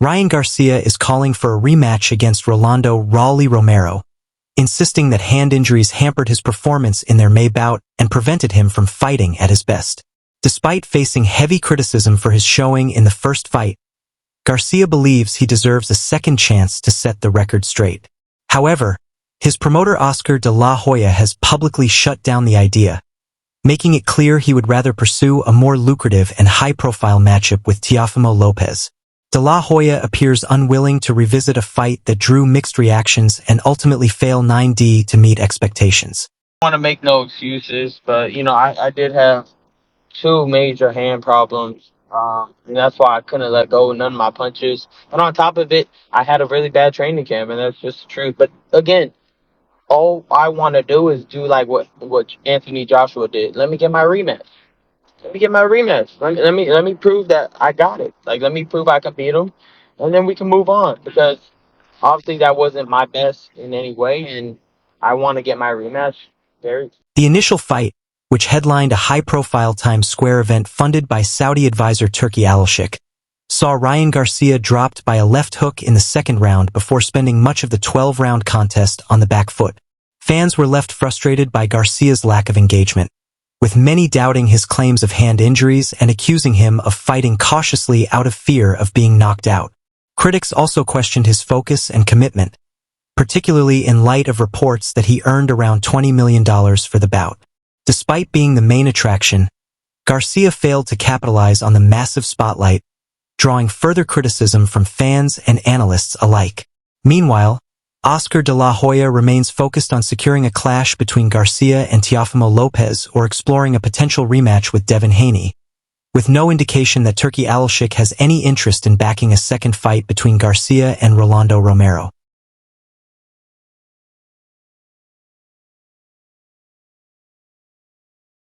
Ryan Garcia is calling for a rematch against Rolly Romero, insisting that hand injuries hampered his performance in their May bout and prevented him from fighting at his best. Despite facing heavy criticism for his showing in the first fight, Garcia believes he deserves a second chance to set the record straight. However, his promoter Oscar de la Hoya has publicly shut down the idea, making it clear he would rather pursue a more lucrative and high-profile matchup with Teofimo Lopez. De la Hoya appears unwilling to revisit a fight that drew mixed reactions and ultimately failed 9D to meet expectations. I want to make no excuses, but I did have two major hand problems, and that's why I couldn't let go of none of my punches. And on top of it, I had a really bad training camp, and that's just the truth. But again, all I want to do is do like what Anthony Joshua did. Let me get my rematch. Let me get my rematch. Let me prove that I got it. Like, let me prove I can beat him, and then we can move on. Because obviously that wasn't my best in any way, and I want to get my rematch. The initial fight, which headlined a high-profile Times Square event funded by Saudi advisor Turki Alashik, saw Ryan Garcia dropped by a left hook in the second round before spending much of the 12-round contest on the back foot. Fans were left frustrated by Garcia's lack of engagement, with many doubting his claims of hand injuries and accusing him of fighting cautiously out of fear of being knocked out. Critics also questioned his focus and commitment, particularly in light of reports that he earned around $20 million for the bout. Despite being the main attraction, Garcia failed to capitalize on the massive spotlight, drawing further criticism from fans and analysts alike. Meanwhile, Oscar de la Hoya remains focused on securing a clash between Garcia and Teofimo Lopez or exploring a potential rematch with Devin Haney, with no indication that Turki Alashik has any interest in backing a second fight between Garcia and Rolly Romero.